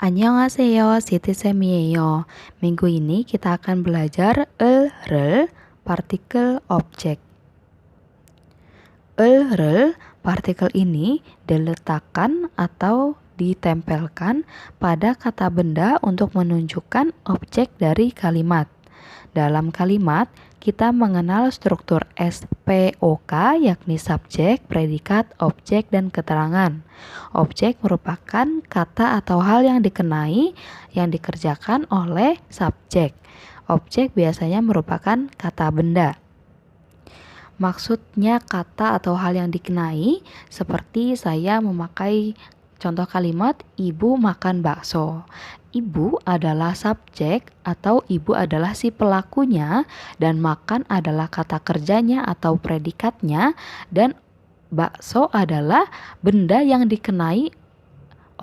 Annyeonghaseyo, Siti Semieyo. Minggu ini kita akan belajar el-rel, partikel objek. El-rel, partikel ini diletakkan atau ditempelkan pada kata benda untuk menunjukkan objek dari kalimat. Dalam kalimat, kita mengenal struktur SPOK, yakni subjek, predikat, objek, dan keterangan. Objek merupakan kata atau hal yang dikenai yang dikerjakan oleh subjek. Objek biasanya merupakan kata benda. Maksudnya kata atau hal yang dikenai, seperti saya memakai contoh kalimat ibu makan bakso. Ibu adalah subjek atau ibu adalah si pelakunya, dan makan adalah kata kerjanya atau predikatnya, dan bakso adalah benda yang dikenai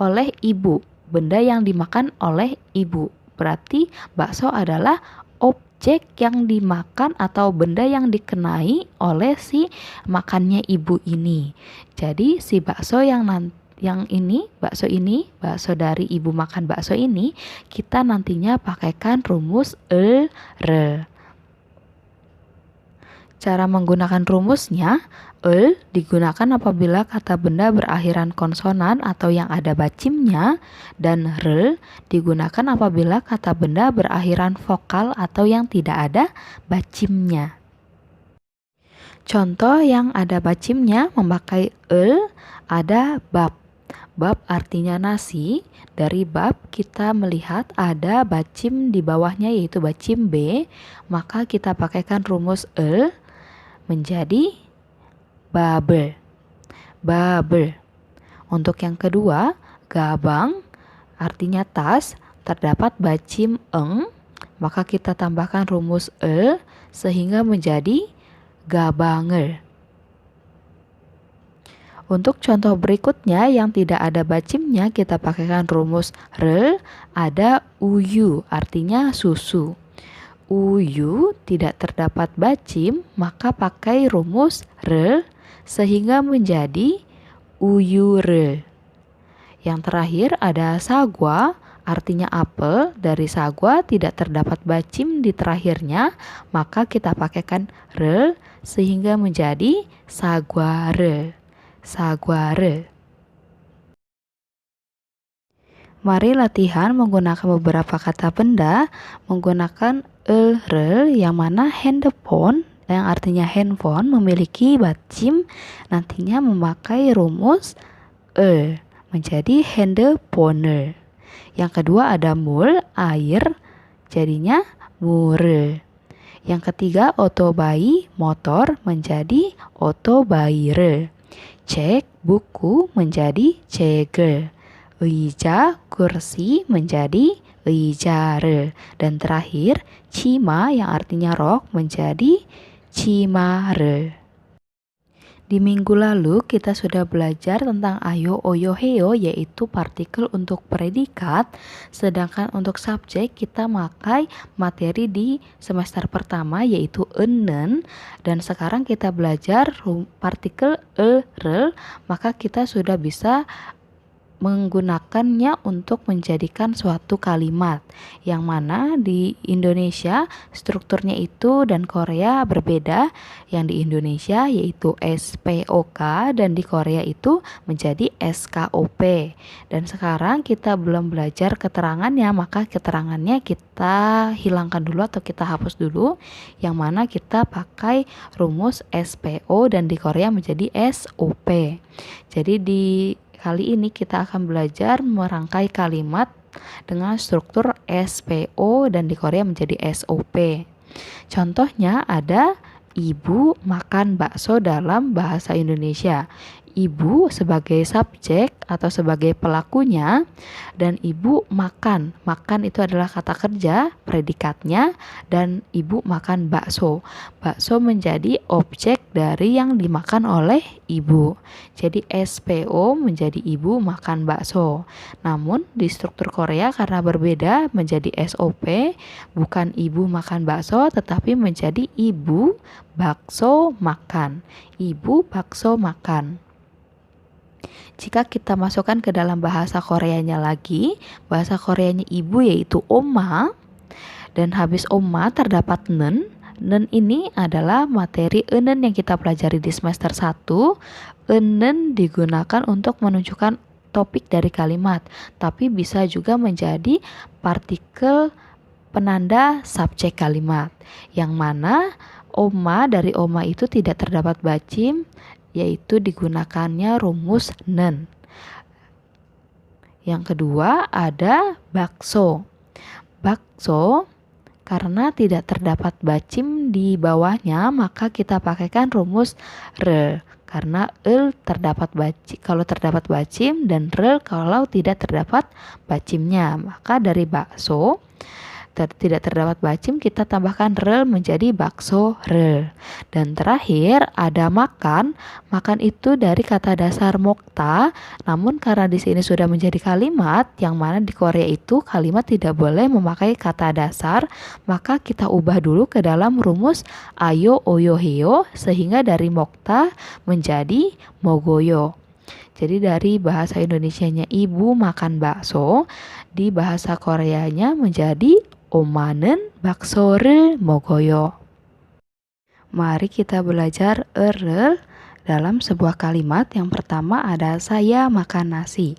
oleh ibu, benda yang dimakan oleh ibu. Berarti bakso adalah objek yang dimakan atau benda yang dikenai oleh si makannya ibu ini. Jadi si bakso bakso dari ibu makan bakso ini, kita nantinya pakaikan rumus el-rel. Cara menggunakan rumusnya, el digunakan apabila kata benda berakhiran konsonan atau yang ada bacimnya, dan rel digunakan apabila kata benda berakhiran vokal atau yang tidak ada bacimnya. Contoh yang ada bacimnya memakai el ada bab. Bab artinya nasi. Dari bab kita melihat ada bacim di bawahnya yaitu bacim B, maka kita pakaikan rumus el menjadi babel. Babel. Untuk yang kedua, gabang artinya tas, terdapat bacim eng, maka kita tambahkan rumus el sehingga menjadi gabanger. Untuk contoh berikutnya yang tidak ada bacimnya, kita pakaikan rumus rel, ada uyu, artinya susu. Uyu tidak terdapat bacim, maka pakai rumus rel sehingga menjadi uyurel. Yang terakhir ada sagwa, artinya apel. Dari sagwa tidak terdapat bacim di terakhirnya, maka kita pakaikan rel sehingga menjadi sagwarel. Sagwarel. Mari latihan menggunakan beberapa kata benda menggunakan el-rel, yang mana handphone yang artinya handphone memiliki bacim nantinya memakai rumus el menjadi handphone. Yang kedua ada mul, air, jadinya murel. Yang ketiga otobai, motor, menjadi otobairel. Cek, buku, menjadi cegel. Eija, kursi, menjadi eijarel. Dan terakhir, cima yang artinya rok menjadi cimarel. Di minggu lalu kita sudah belajar tentang ayo, oyo, heo, yaitu partikel untuk predikat. Sedangkan untuk subjek kita pakai materi di semester pertama yaitu enen. Dan sekarang kita belajar partikel el-rel, maka kita sudah bisa menggunakannya untuk menjadikan suatu kalimat, yang mana di Indonesia strukturnya itu dan Korea berbeda. Yang di Indonesia yaitu SPOK dan di Korea itu menjadi SKOP. Dan sekarang kita belum belajar keterangannya, maka keterangannya kita hilangkan dulu atau kita hapus dulu, yang mana kita pakai rumus SPO dan di Korea menjadi SOP. Jadi di kali ini kita akan belajar merangkai kalimat dengan struktur SPO dan di Korea menjadi SOP. Contohnya ada ibu makan bakso dalam bahasa Indonesia. Ibu sebagai subjek atau sebagai pelakunya, dan ibu makan. Makan itu adalah kata kerja, predikatnya, dan ibu makan bakso. Bakso menjadi objek dari yang dimakan oleh ibu. Jadi SPO menjadi ibu makan bakso. Namun di struktur Korea karena berbeda menjadi SOP, bukan ibu makan bakso tetapi menjadi ibu bakso makan. Ibu bakso makan. Jika kita masukkan ke dalam bahasa Koreanya lagi, bahasa Koreanya ibu yaitu oma, dan habis oma terdapat nen. Nen ini adalah materi enen yang kita pelajari di semester 1. Enen digunakan untuk menunjukkan topik dari kalimat, tapi bisa juga menjadi partikel penanda subjek kalimat, yang mana oma dari oma itu tidak terdapat bacim, yaitu digunakannya rumus nen. Yang kedua ada bakso. Bakso karena tidak terdapat bacim di bawahnya, maka kita pakaikan rumus re. Karena terdapat bacim kalau terdapat bacim dan re kalau tidak terdapat bacimnya. Maka dari bakso tidak terdapat bacim, kita tambahkan rel menjadi bakso rel. Dan terakhir ada makan. Makan itu dari kata dasar mokta, namun karena di sini sudah menjadi kalimat, yang mana di Korea itu kalimat tidak boleh memakai kata dasar, maka kita ubah dulu ke dalam rumus ayo oyo heo, sehingga dari mokta menjadi mogoyo. Jadi dari bahasa Indonesianya ibu makan bakso, di bahasa Koreanya menjadi 오마는 bakso를 먹어요. Mari kita belajar erel dalam sebuah kalimat. Yang pertama ada saya makan nasi.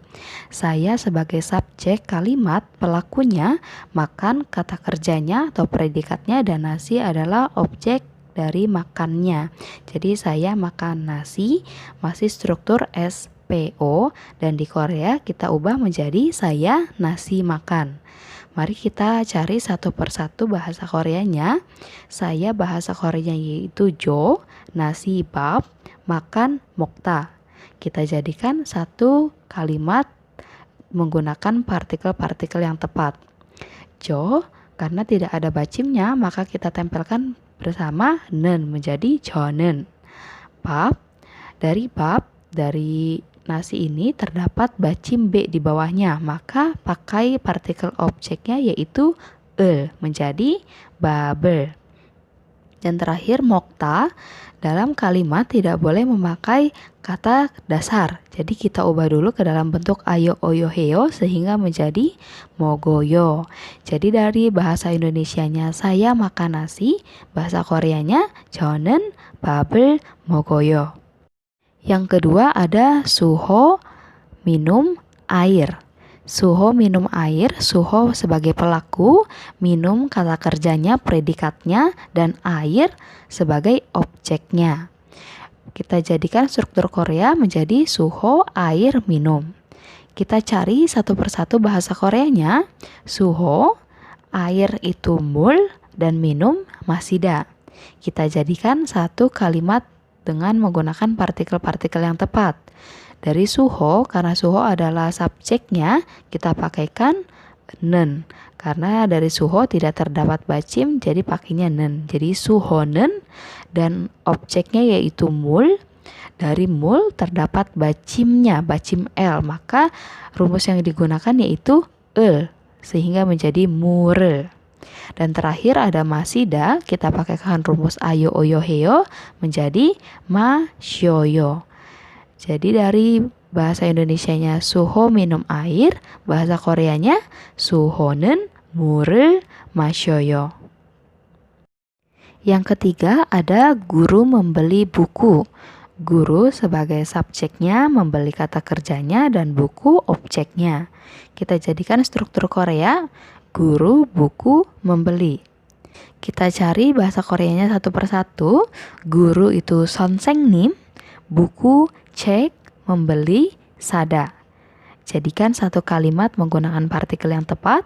Saya sebagai subjek kalimat, pelakunya makan kata kerjanya atau predikatnya, dan nasi adalah objek dari makannya. Jadi saya makan nasi masih struktur SPO, dan di Korea kita ubah menjadi saya nasi makan. Mari kita cari satu persatu bahasa Koreanya. Saya bahasa Koreanya yaitu jo, nasi bab, makan mokta. Kita jadikan satu kalimat menggunakan partikel-partikel yang tepat. Jo, karena tidak ada bacimnya, maka kita tempelkan bersama nen menjadi jonen. Bab, dari nasi ini terdapat bacim B di bawahnya, maka pakai partikel objeknya yaitu menjadi babel. Dan terakhir mokta, dalam kalimat tidak boleh memakai kata dasar. Jadi kita ubah dulu ke dalam bentuk ayo oyo heo sehingga menjadi mogoyo. Jadi dari bahasa Indonesianya saya makan nasi, bahasa Koreanya jonen babel mogoyo. Yang kedua ada suho minum air. Suho minum air, suho sebagai pelaku, minum kata kerjanya, predikatnya, dan air sebagai objeknya. Kita jadikan struktur Korea menjadi suho air minum. Kita cari satu persatu bahasa Koreanya. Suho, air itu mul, dan minum masida. Kita jadikan satu kalimat dengan menggunakan partikel-partikel yang tepat. Dari suho, karena suho adalah subjeknya, kita pakaikan nen. Karena dari suho tidak terdapat bacim, jadi pakainya nen. Jadi suhonen, dan objeknya yaitu mul. Dari mul terdapat bacimnya, bacim L. Maka rumus yang digunakan yaitu sehingga menjadi mure. Dan terakhir ada masida, kita pakaikan rumus ayo oyo heo menjadi masyoyo. Jadi dari bahasa Indonesianya suho minum air, bahasa Koreanya suhonen murel masyoyo. Yang ketiga ada guru membeli buku. Guru sebagai subjeknya, membeli kata kerjanya, dan buku objeknya. Kita jadikan struktur Korea guru, buku, membeli. Kita cari bahasa Koreanya satu persatu. Guru itu sonsengnim, buku cek, membeli sada. Jadikan satu kalimat menggunakan partikel yang tepat.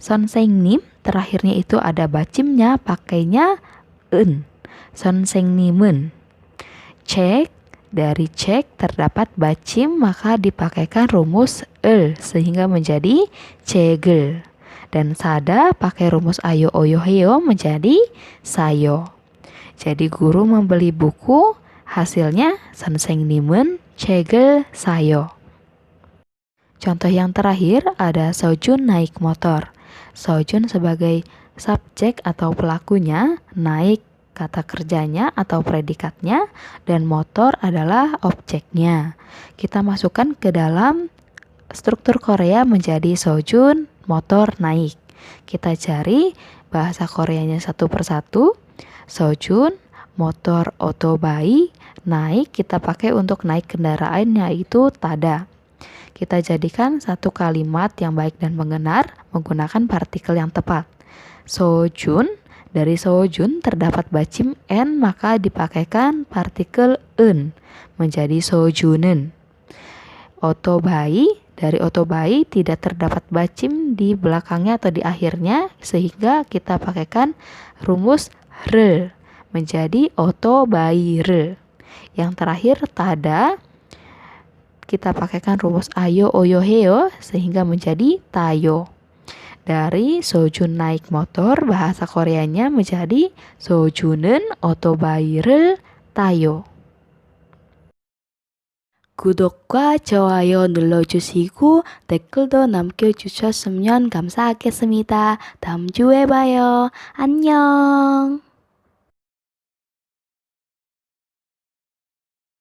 Sonsengnim, terakhirnya itu ada bacimnya, pakainya en. Sonsengnimen. Cek, dari cek terdapat bacim, maka dipakaikan rumus sehingga menjadi cegel. Dan sada pakai rumus ayo oyo heo menjadi sayo. Jadi guru membeli buku, hasilnya sonsengnimen cegel sayo. Contoh yang terakhir ada Sojun naik motor. Sojun sebagai subjek atau pelakunya naik kata kerjanya atau predikatnya, dan motor adalah objeknya. Kita masukkan ke dalam struktur Korea menjadi sojun, motor, naik. Kita cari bahasa Koreanya satu persatu. Sojun, motor, otobai, naik kita pakai untuk naik kendaraan yaitu tada. Kita jadikan satu kalimat yang baik dan benar menggunakan partikel yang tepat. Sojun, dari sojun terdapat bacim n maka dipakaikan partikel en menjadi sojunen. Otobai, dari otobai tidak terdapat bacim di belakangnya atau di akhirnya sehingga kita pakaikan rumus re menjadi otobaire. Yang terakhir tada, kita pakaikan rumus ayo oyo heo sehingga menjadi tayo. Dari sojun naik motor bahasa Koreanya menjadi soju는 오토바이를 타요. 구독과 좋아요 눌러주시고 댓글도 남겨주셨으면 감사하겠습니다. 다음 주에 봐요. 안녕.